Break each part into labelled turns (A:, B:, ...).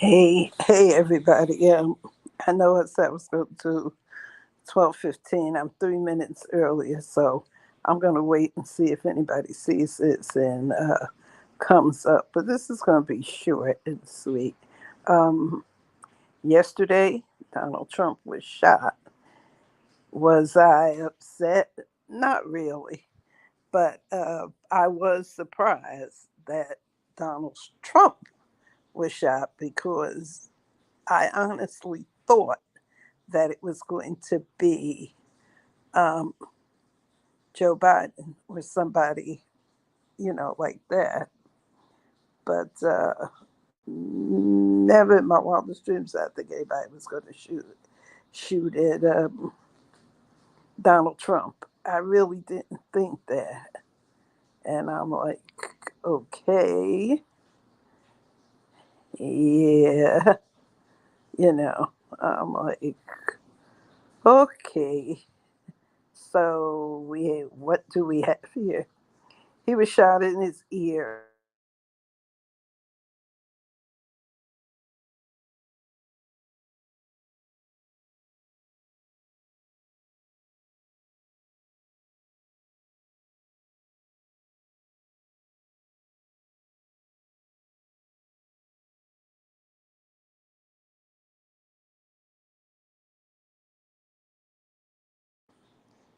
A: Hey, everybody. I know I said I was going to do 12:15. I'm 3 minutes earlier, so I'm going to wait and see if anybody sees this and comes up. But this is going to be short and sweet. Um, Yesterday, Donald Trump was shot. Was I upset? Not really, but I was surprised that Donald Trump was shot because I honestly thought that it was going to be um, Joe Biden or somebody, like that. But never in my wildest dreams I think anybody was going to shoot at Donald Trump. I really didn't think that, and I'm like, okay, yeah, you know, I'm like, okay. So what do we have here? He was shot in his ear.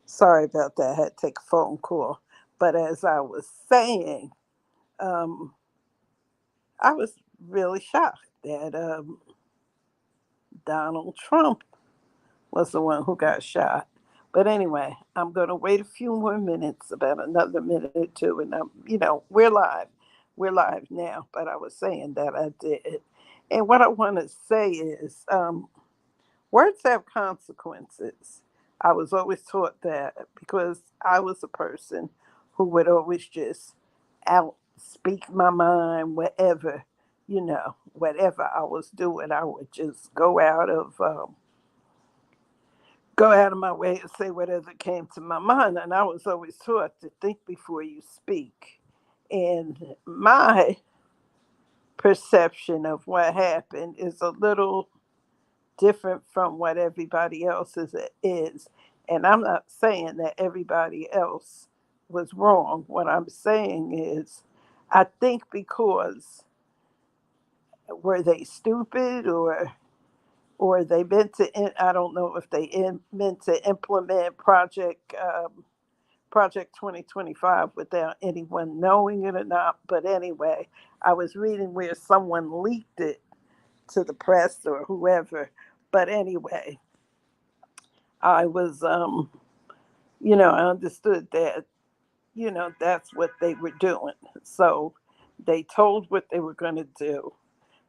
A: Sorry about that. I had to take a phone call. But as I was saying, um, I was really shocked that Donald Trump was the one who got shot. But anyway, I'm going to wait a few more minutes, about another minute or two, and we're live. We're live now. But I was saying that I did, and what I want to say is, words have consequences. I was always taught that because I was a person who would always just out speak my mind, whatever I was doing, I would just go out of my way and say whatever came to my mind. And I was always taught to think before you speak. And my perception of what happened is a little different from what everybody else's is. And I'm not saying that everybody else was wrong. What I'm saying is, I think because were they stupid or they meant to? I don't know if they meant to implement Project 2025 without anyone knowing it or not. But anyway, I was reading where someone leaked it to the press or whoever. But anyway, I was I understood that, that's what they were doing. So they told what they were going to do.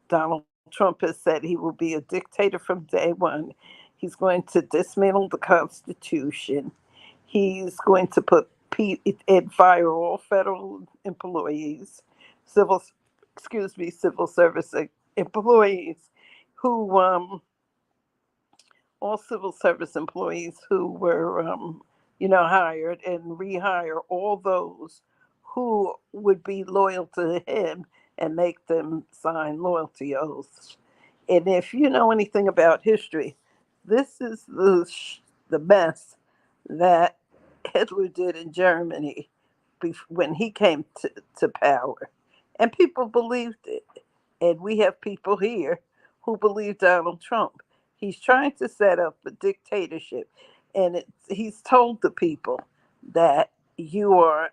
A: Donald Trump has said he will be a dictator from day one. He's going to dismantle the Constitution. He's going to and fire all federal employees, civil, civil service employees who all civil service employees who were, hired, and rehire all those who would be loyal to him and make them sign loyalty oaths. And if you know anything about history, this is the mess that Hitler did in Germany when he came to power. And people believed it. And we have people here who believe Donald Trump. He's trying to set up a dictatorship. And he's told the people that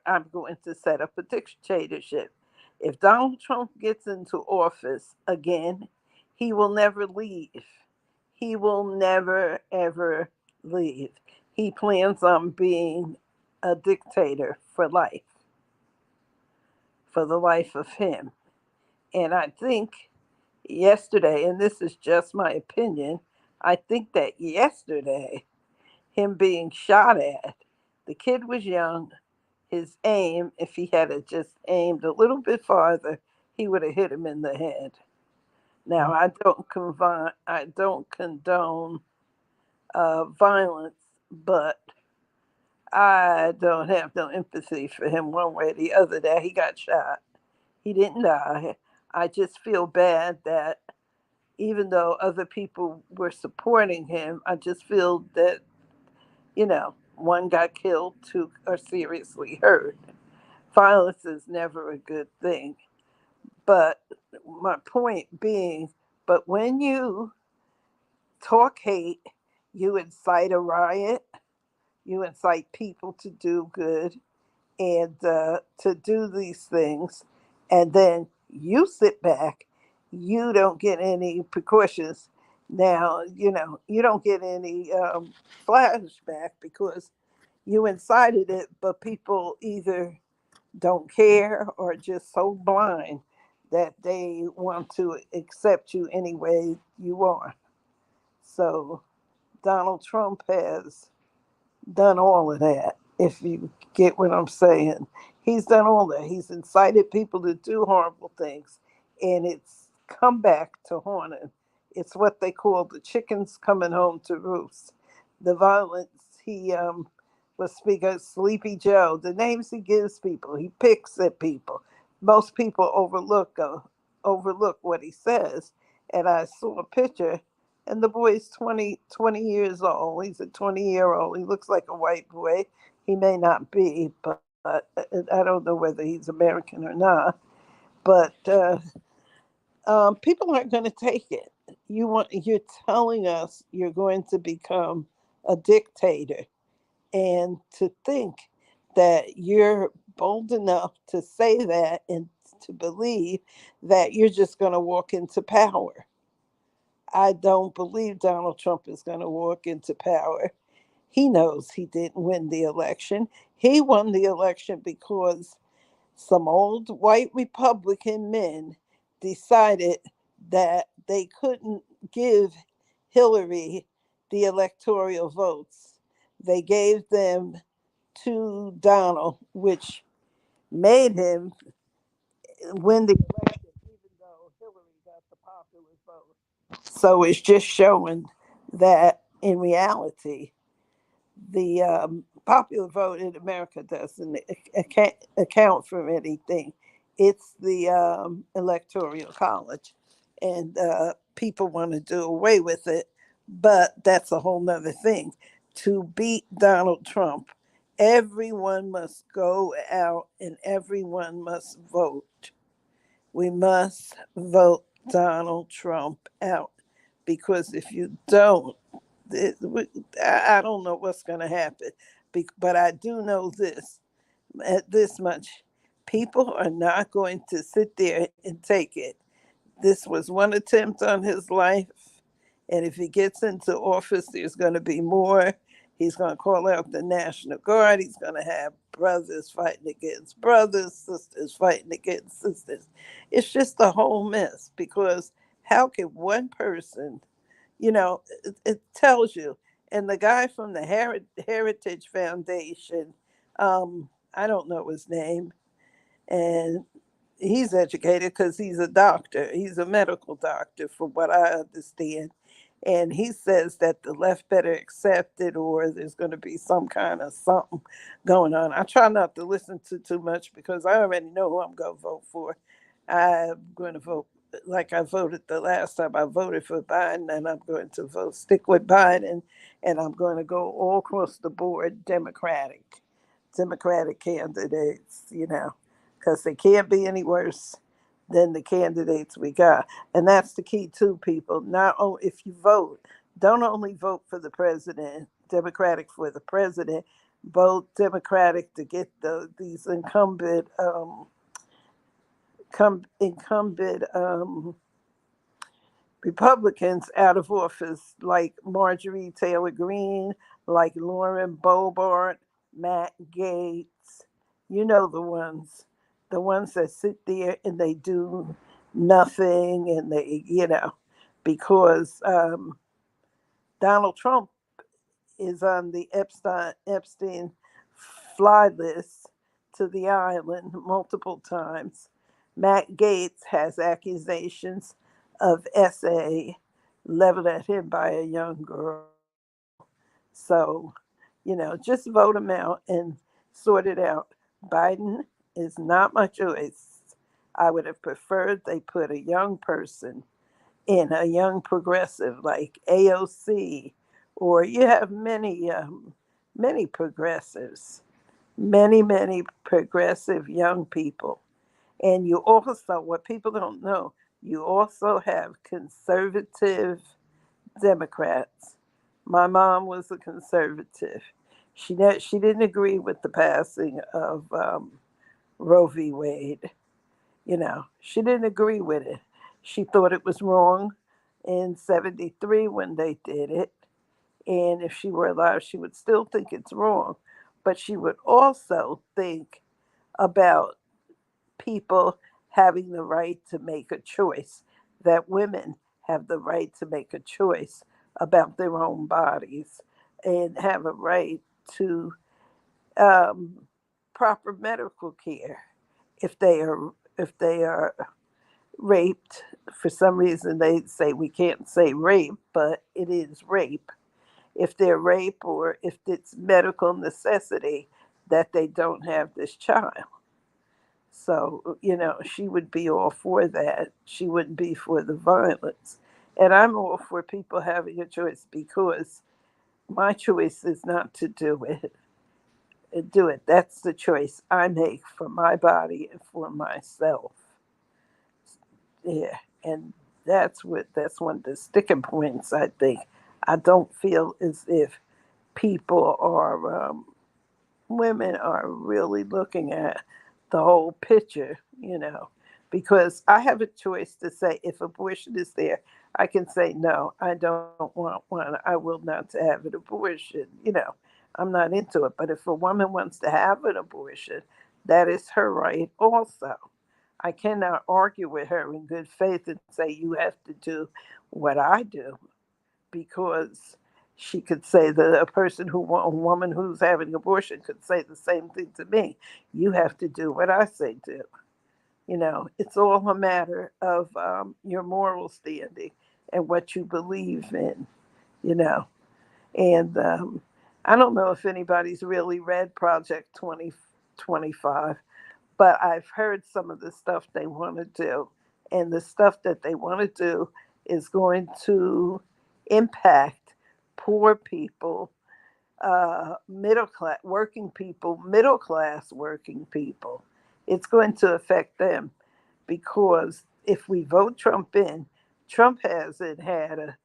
A: I'm going to set up a dictatorship. If Donald Trump gets into office again, he will never leave. He will never, ever leave. He plans on being a dictator for the life of him. And I think yesterday, and this is just my opinion, I think that yesterday, him being shot at, the kid was young. His aim, if he had just aimed a little bit farther, he would have hit him in the head. Now, I don't condone violence, but I don't have no empathy for him one way or the other. That he got shot, he didn't die. I just feel bad that even though other people were supporting him. I just feel that, one got killed, two are seriously hurt. Violence is never a good thing. But my point being, but when you talk hate, you incite a riot, you incite people to do good and to do these things, and then you sit back, you don't get any precautions. Now, you don't get any flashback because you incited it, but people either don't care or just so blind that they want to accept you any way you are. So Donald Trump has done all of that, if you get what I'm saying. He's done all that. He's incited people to do horrible things, and it's come back to haunt him. It's what they call the chickens coming home to roost. The violence he was speaking of, Sleepy Joe, the names he gives people, he picks at people. Most people overlook what he says. And I saw a picture, and the boy is 20 years old. He's a 20-year-old. He looks like a white boy. He may not be, but I don't know whether he's American or not. But people aren't going to take it. You're telling us you're going to become a dictator, and to think that you're bold enough to say that and to believe that you're just going to walk into power. I don't believe Donald Trump is going to walk into power. He knows he didn't win the election. He won the election because some old white Republican men decided that they couldn't give Hillary the electoral votes. They gave them to Donald, which made him win the election, even though Hillary got the popular vote. So it's just showing that in reality, the popular vote in America doesn't account for anything. It's the electoral college, and people want to do away with it, but that's a whole nother thing. To beat Donald Trump, everyone must go out and everyone must vote. We must vote Donald Trump out because if you don't, I don't know what's going to happen. But I do know this much: people are not going to sit there and take it. This was one attempt on his life. And if he gets into office, there's going to be more. He's going to call out the National Guard. He's going to have brothers fighting against brothers, sisters fighting against sisters. It's just a whole mess because how can one person, it tells you. And the guy from the Heritage Foundation, I don't know his name, and he's educated because he's a doctor. He's a medical doctor, from what I understand. And he says that the left better accept it or there's going to be some kind of something going on. I try not to listen to too much because I already know who I'm going to vote for. I'm going to vote like I voted the last time. I voted for Biden, and I'm going to stick with Biden, and I'm going to go all across the board Democratic candidates, because they can't be any worse than the candidates we got. And that's the key too, people. Not only if you vote, don't only vote for the president, Democratic for the president, vote Democratic to get these incumbent Republicans out of office, like Marjorie Taylor Greene, like Lauren Boebert, Matt Gaetz. You know the ones that sit there and they do nothing, and because Donald Trump is on the Epstein fly list to the island multiple times. Matt Gaetz has accusations of SA leveled at him by a young girl. So, just vote him out and sort it out. Biden is not my choice. I would have preferred they put a young person in a young progressive like AOC, or you have many progressives, many progressive young people. And you also, what people don't know, you also have conservative Democrats. My mom was a conservative. She didn't agree with the passing of Roe v. Wade. She didn't agree with it. She thought it was wrong in '73 when they did it. And if she were alive, she would still think it's wrong. But she would also think about people having the right to make a choice, that women have the right to make a choice about their own bodies and have a right to um, proper medical care if they are raped. For some reason they say we can't say rape, but it is rape. If they're rape or if it's medical necessity that they don't have this child. So, she would be all for that. She wouldn't be for the violence. And I'm all for people having a choice, because my choice is not to do it. That's the choice I make for my body and for myself. Yeah. And that's one of the sticking points, I think. I don't feel as if people are women are really looking at the whole picture, because I have a choice to say if abortion is there, I can say, no, I don't want one. I will not have an abortion. I'm not into it. But if a woman wants to have an abortion, that is her right also. I cannot argue with her in good faith and say, you have to do what I do, because she could say that a woman who's having abortion could say the same thing to me. You have to do what I say do. It's all a matter of your moral standing and what you believe in. You know, and I don't know if anybody's really read Project 2025, but I've heard some of the stuff they want to do. And the stuff that they want to do is going to impact poor people, middle class working people, middle class working people. It's going to affect them, because if we vote Trump in, Trump hasn't had a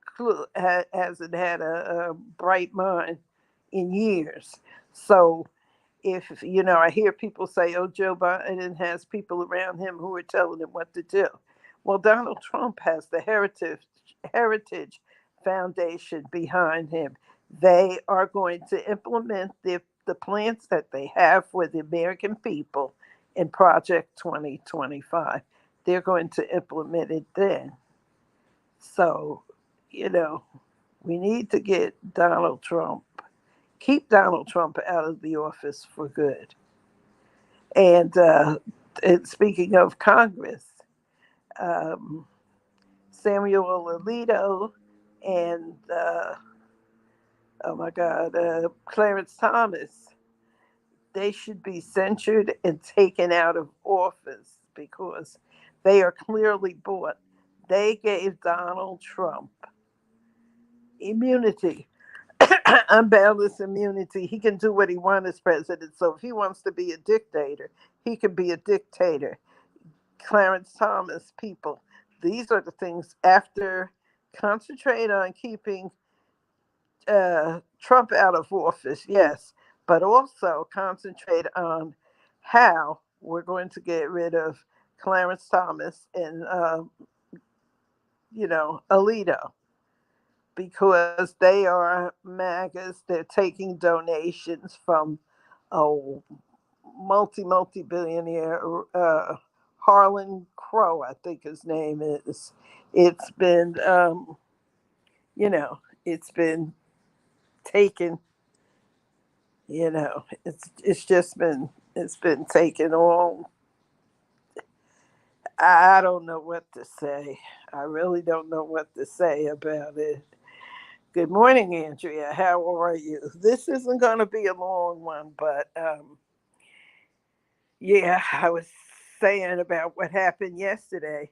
A: clue, hasn't had a bright mind in years. So if I hear people say, "Oh, Joe Biden has people around him who are telling him what to do." Well, Donald Trump has the Heritage Foundation behind him. They are going to implement the plans that they have for the American people in Project 2025. They're going to implement it then. So, you know, we need to get Donald Trump, keep Donald Trump out of the office for good. And speaking of Congress, um, Samuel Alito and oh my God, Clarence Thomas, they should be censured and taken out of office, because they are clearly bought. They gave Donald Trump immunity, unboundless immunity. He can do what he wants as president. So if he wants to be a dictator, he can be a dictator. Clarence Thomas, people, these are the things after concentrate on keeping Trump out of office, yes, but also concentrate on how we're going to get rid of Clarence Thomas and, Alito, because they are MAGAs. They're taking donations from a multi billionaire, Harlan Crow, I think his name is. It's been, it's been taken. It's been taken all. I don't know what to say. I really don't know what to say about it. Good morning, Andrea. How are you? This isn't going to be a long one, but yeah, I was saying about what happened yesterday,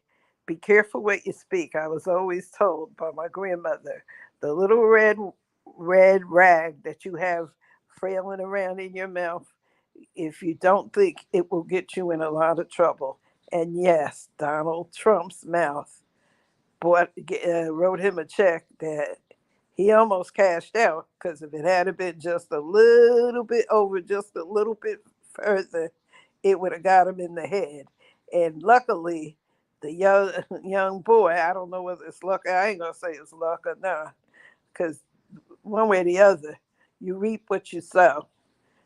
A: Be careful what you speak. I was always told by my grandmother, the little red rag that you have frailing around in your mouth, if you don't think it will get you in a lot of trouble. And yes, Donald Trump's mouth wrote him a check that he almost cashed out, because if it had been just a little bit over, just a little bit further, it would have got him in the head. And luckily, the young boy, I don't know whether it's luck. I ain't gonna say it's luck or not, because one way or the other, you reap what you sow.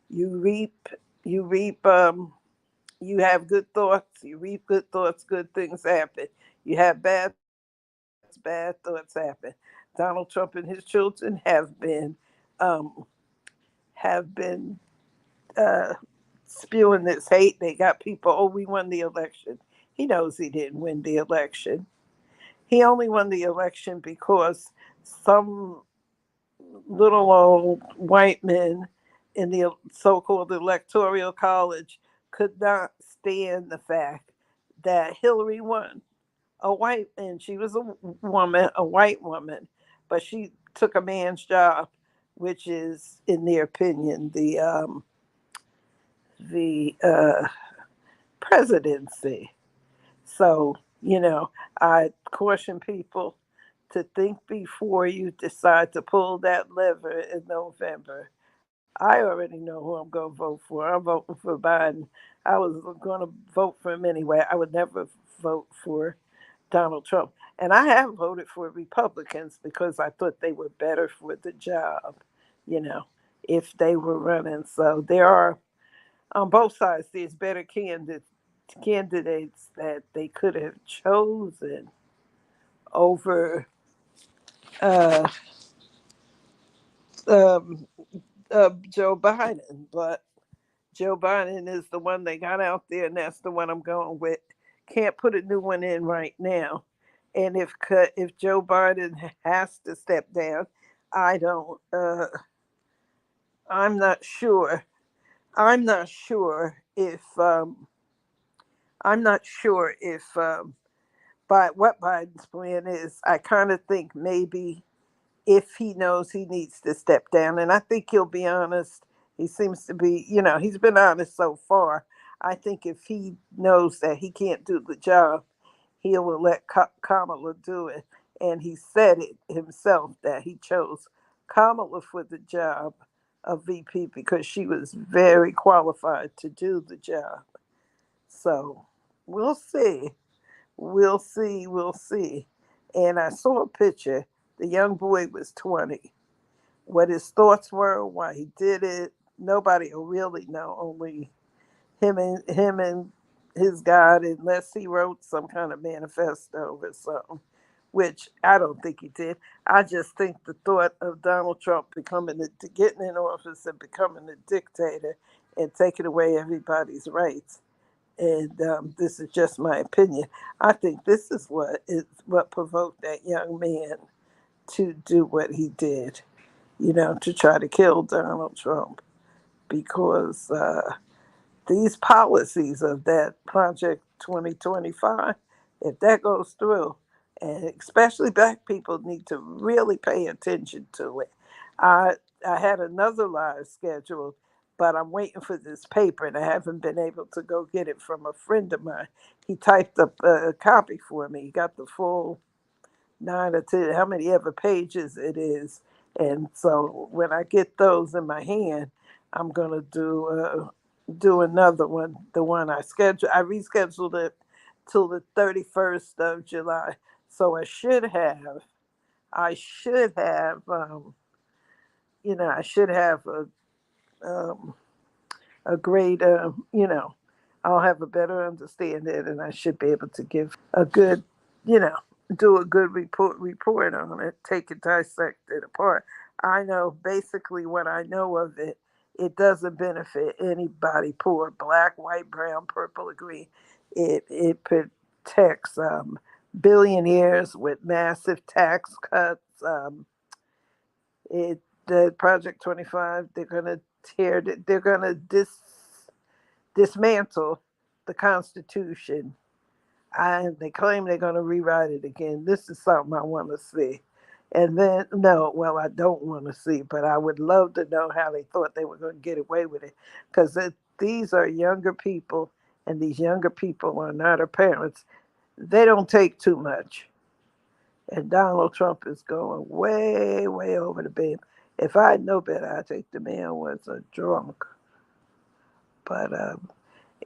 A: You reap, you reap. You have good thoughts. You reap good thoughts. Good things happen. You have bad thoughts. Bad thoughts happen. Donald Trump and his children um, have been uh, spewing this hate. They got people. Oh, we won the election. He knows he didn't win the election. He only won the election because some little old white men in the so-called electoral college could not stand the fact that Hillary won. A white, and she was a woman, a white woman, but she took a man's job, which is, in their opinion, the presidency. So, I caution people to think before you decide to pull that lever in November. I already know who I'm going to vote for. I'm voting for Biden. I was going to vote for him anyway. I would never vote for Donald Trump. And I have voted for Republicans because I thought they were better for the job, you know, if they were running. So there are, on both sides, there's better candidates that they could have chosen over uh, um, Joe Biden. But Joe Biden is the one they got out there, and that's the one I'm going with. Can't put a new one in right now. And if Joe Biden has to step down, I don't. I'm not sure. I'm not sure if. I'm not sure if. But what Biden's plan is, I kind of think maybe if he knows he needs to step down. And I think he'll be honest. He seems to be, he's been honest so far. I think if he knows that he can't do the job, he will let Kamala do it. And he said it himself that he chose Kamala for the job of VP because she was very qualified to do the job. So we'll see. We'll see. We'll see. And I saw a picture. The young boy was 20. What his thoughts were, why he did it, nobody will really know. Only him and his God, unless he wrote some kind of manifesto or something, which I don't think he did. I just think the thought of Donald Trump getting in office and becoming a dictator and taking away everybody's rights. And this is just my opinion. I think this is what provoked that young man to do what he did, to try to kill Donald Trump, because these policies of that Project 2025, if that goes through, and especially black people need to really pay attention to it. I I had another live scheduled, but I'm waiting for this paper, and I haven't been able to go get it from a friend of mine. He typed up a copy for me. He got the full 9 or 10, how many ever pages it is. And so when I get those in my hand, I'm gonna do another one. The one I rescheduled it till the 31st of July. So I should have, I should have um, a great, I'll have a better understanding, and I should be able to give a good, you know, do a good report on it, take it, dissect it apart. I know basically what I know of it. It doesn't benefit anybody, poor, black, white, brown, purple, or green. It protects billionaires with massive tax cuts. The Project 25, they're going to they're going to dismantle the Constitution. They claim they're going to rewrite it again. This is something I want to see. And then, no, well, I don't want to see, but I would love to know how they thought they were going to get away with it. Because these are younger people, and these younger people are not our parents. They don't take too much. And Donald Trump is going way, way over the beam. If I had no better, I'd take the man was a drunk. But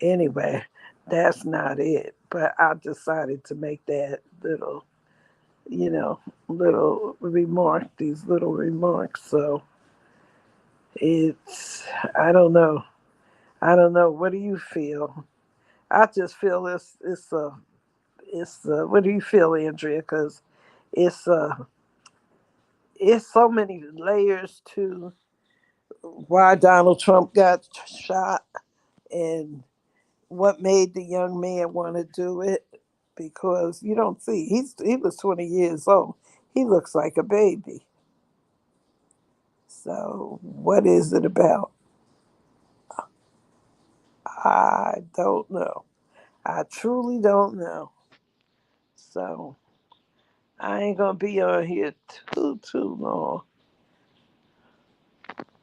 A: anyway, that's not it. But I decided to make that little, you know, little remark, these little remarks. So it's, I don't know. I don't know. What do you feel? I just feel what do you feel, Andrea? Because it's, it's so many layers to why Donald Trump got shot and what made the young man want to do it, because you don't see he was 20 years old. He looks like a baby. So what is it about? I don't know. I truly don't know. So I ain't gonna be on here too long.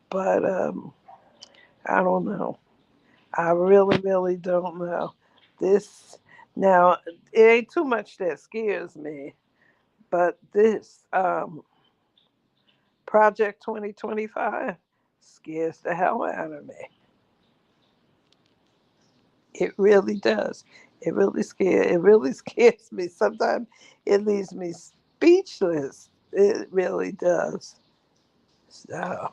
A: But I don't know. I really, really don't know. This now it ain't too much that scares me, but this Project 2025 scares the hell out of me. It really does. It really scares me. Sometimes it leaves me speechless. It really does. So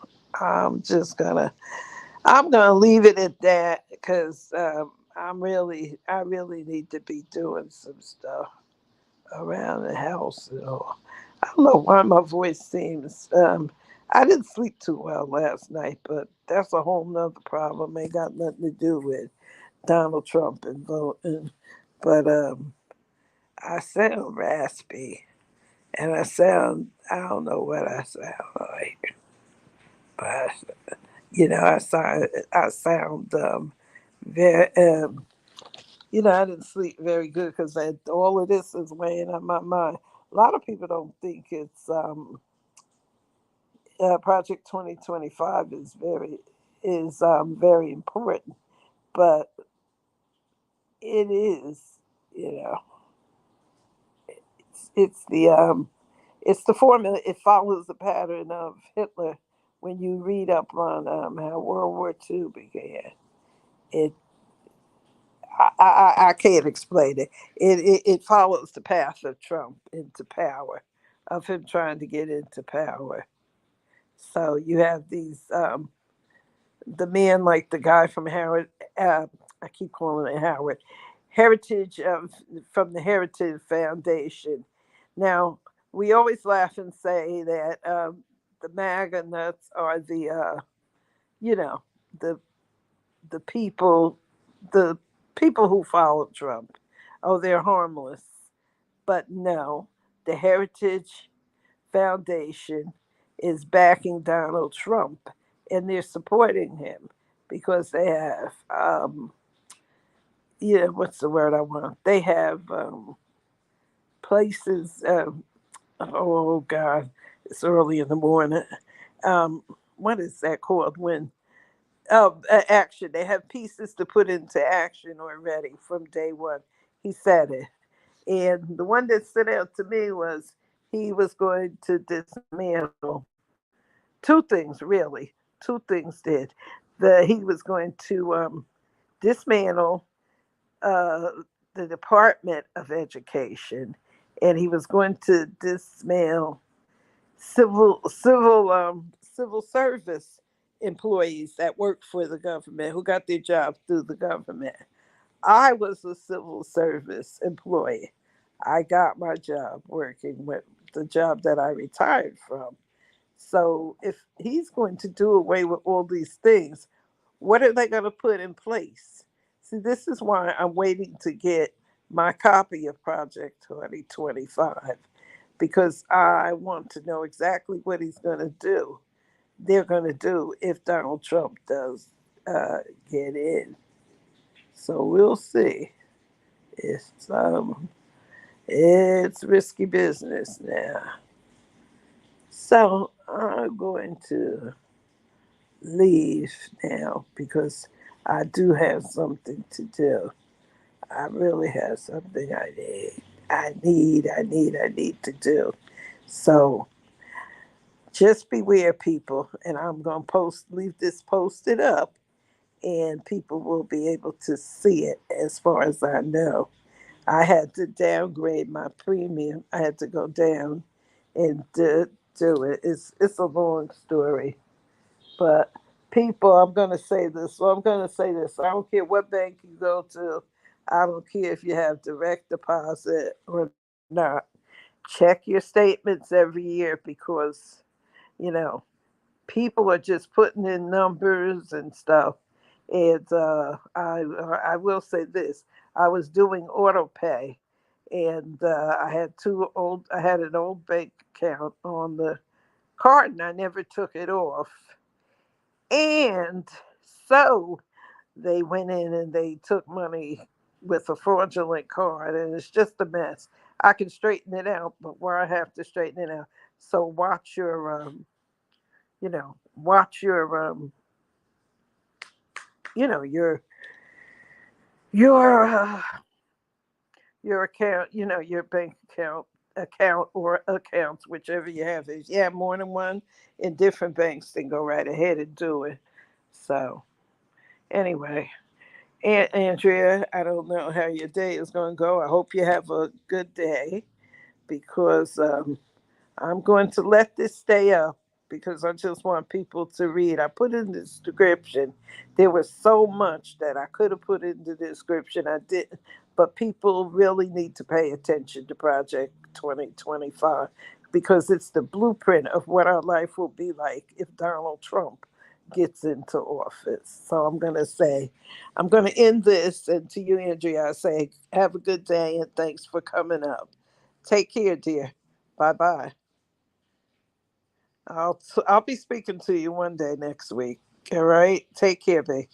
A: I'm gonna leave it at that because I really need to be doing some stuff around the house. So I don't know why my voice seems. I didn't sleep too well last night, but that's a whole nother problem. Ain't got nothing to do with Donald Trump and voting. But I sound raspy, and I don't know what I sound like, but I sound very. I didn't sleep very good because all of this is weighing on my mind. A lot of people don't think it's Project 2025 is very important, but it is. You know, it's the formula. It follows the pattern of Hitler. When you read up on how World War II began, it I can't explain it. It follows the path of Trump into power, of him trying to get into power. So you have these the men like the guy from Howard. I keep calling it Howard. Heritage from the Heritage Foundation. Now we always laugh and say that the MAGA nuts are you know the the people the people who follow Trump. Oh, they're harmless. But no, the Heritage Foundation is backing Donald Trump and they're supporting him because they have, what's the word I want? They have places, oh God, it's early in the morning. Um, what is that called when? Oh, action. They have pieces to put into action already from day one. He said it. And the one that stood out to me was he was going to dismantle two things, really. Two things did. He was going to dismantle uh, the Department of Education, and he was going to dismantle civil service employees that work for the government who got their job through the government. I was a civil service employee. I got my job working with the job that I retired from. So if he's going to do away with all these things, what are they going to put in place? See, this is why I'm waiting to get my copy of Project 2025 because I want to know exactly what he's going to do. They're going to do if Donald Trump does get in. So we'll see. It's it's risky business now. So I'm going to leave now because I do have something to do. I really have something I need to do. So just beware, people. And I'm going to leave this posted up, and people will be able to see it as far as I know. I had to downgrade my premium. I had to go down and do it. It's a long story, but people, I'm going to say this. So I'm going to say this. I don't care what bank you go to. I don't care if you have direct deposit or not. Check your statements every year because, you know, people are just putting in numbers and stuff. And I will say this: I was doing auto pay, and I had an old bank account on the card, and I never took it off. And so they went in and they took money with a fraudulent card, and it's just a mess. I can straighten it out, but where I have to straighten it out. So watch you know, your your account, your bank account or accounts, whichever you have. If you have more than one in different banks, then go right ahead and do it. So anyway, Andrea, I don't know how your day is going to go. I hope you have a good day because I'm going to let this stay up because I just want people to read. I put in the description. There was so much that I could have put in the description. I didn't. But people really need to pay attention to Project 2025 because it's the blueprint of what our life will be like if Donald Trump gets into office. So I'm going to end this. And to you, Andrea, I say, have a good day and thanks for coming up. Take care, dear. Bye bye. I'll be speaking to you one day next week. All right. Take care, babe.